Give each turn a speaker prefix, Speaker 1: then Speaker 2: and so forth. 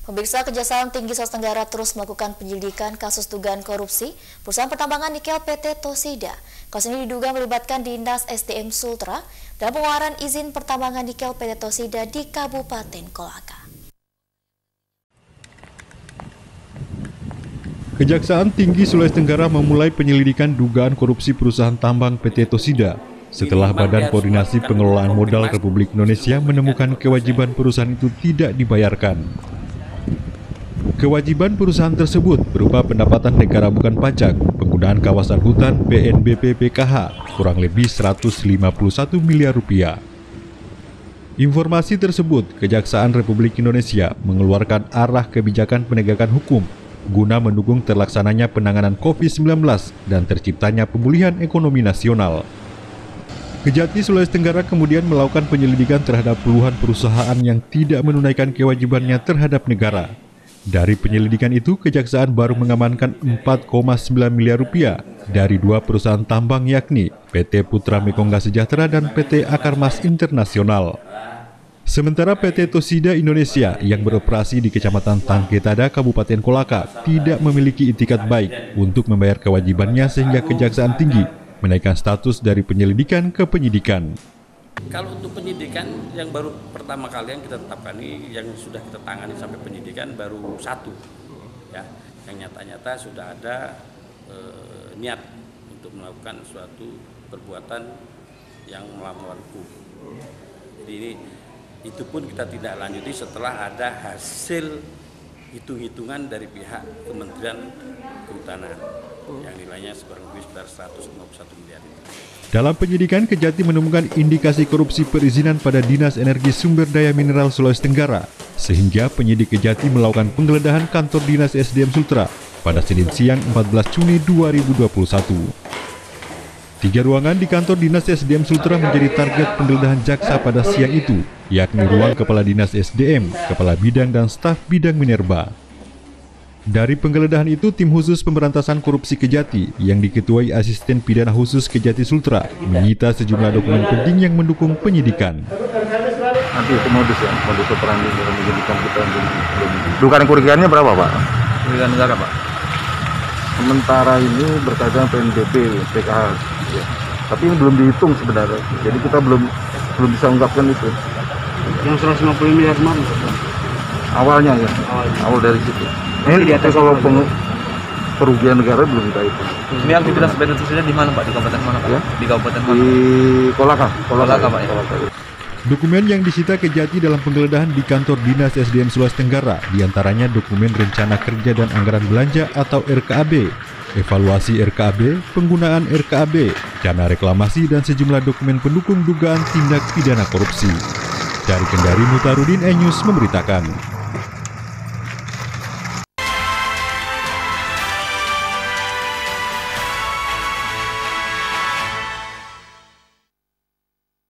Speaker 1: Pemirsa, Kejaksaan Tinggi Sulawesi Tenggara terus melakukan penyelidikan kasus dugaan korupsi perusahaan pertambangan nikel PT Tosida. Kasus ini diduga melibatkan Dinas SDM Sultra dalam pengeluaran izin pertambangan nikel PT Tosida di Kabupaten Kolaka.
Speaker 2: Kejaksaan Tinggi Sulawesi Tenggara memulai penyelidikan dugaan korupsi perusahaan tambang PT Tosida setelah Badan Koordinasi Pengelolaan Modal Republik Indonesia menemukan kewajiban perusahaan itu tidak dibayarkan. Kewajiban perusahaan tersebut berupa pendapatan negara bukan pajak, penggunaan kawasan hutan PNBP PKH kurang lebih 151 miliar rupiah. Informasi tersebut, Kejaksaan Republik Indonesia mengeluarkan arah kebijakan penegakan hukum guna mendukung terlaksananya penanganan COVID-19 dan terciptanya pemulihan ekonomi nasional. Kejati Sulawesi Tenggara kemudian melakukan penyelidikan terhadap puluhan perusahaan yang tidak menunaikan kewajibannya terhadap negara. Dari penyelidikan itu, Kejaksaan baru mengamankan 4,9 miliar rupiah dari dua perusahaan tambang yakni PT Putra Mekongga Sejahtera dan PT Akarmas Internasional. Sementara PT Tosida Indonesia yang beroperasi di Kecamatan Tangketada, Kabupaten Kolaka tidak memiliki itikat baik untuk membayar kewajibannya sehingga Kejaksaan Tinggi menaikkan status dari penyelidikan ke penyidikan.
Speaker 3: Kalau untuk penyidikan yang baru pertama kali yang kita tetapkan ini, yang sudah kita tangani sampai penyidikan baru satu, ya, yang nyata-nyata sudah ada niat untuk melakukan suatu perbuatan yang melawan hukum. Jadi ini itu pun kita tidak lanjuti setelah ada hasil hitung-hitungan dari pihak Kementerian Kehutanan yang nilainya sekitar 151 miliar.
Speaker 2: Dalam penyidikan, Kejati menemukan indikasi korupsi perizinan pada Dinas Energi Sumber Daya Mineral Sulawesi Tenggara, sehingga penyidik Kejati melakukan penggeledahan kantor Dinas SDM Sultra pada Senin siang 14 Juni 2021. 3 ruangan di kantor Dinas SDM Sultra menjadi target penggeledahan jaksa pada siang itu, yakni ruang Kepala Dinas SDM, Kepala Bidang dan Staf Bidang Minerba. Dari penggeledahan itu, tim khusus pemberantasan korupsi Kejati yang diketuai Asisten Pidana Khusus Kejati Sultra menyita sejumlah dokumen penting yang mendukung penyidikan.
Speaker 4: Nanti itu modus operandi penyidikan kita. Dugaan kerugiannya berapa, Pak? Kerugian negara, Pak. Sementara ini berkaitan PNBP PKH, ya. Tapi ini belum dihitung sebenarnya. Jadi kita belum bisa ungkapkan itu.
Speaker 5: Yang 150 miliar mana?
Speaker 4: Awalnya ya, awal dari situ. Ini kalau kerugian negara belum kita hitung.
Speaker 5: Ini aktivitas PT Tosida di mana, Pak? Di kabupaten mana, Pak? Ya? Di kabupaten mana?
Speaker 4: Di Kolaka,
Speaker 5: Pak. Ya?
Speaker 2: Dokumen yang disita Kejati dalam penggeledahan di kantor Dinas SDM Sulawesi Tenggara diantaranya dokumen rencana kerja dan anggaran belanja atau RKAB, evaluasi RKAB, penggunaan RKAB, dana reklamasi dan sejumlah dokumen pendukung dugaan tindak pidana korupsi. Dari Kendari, Mutarudin, E-News memberitakan.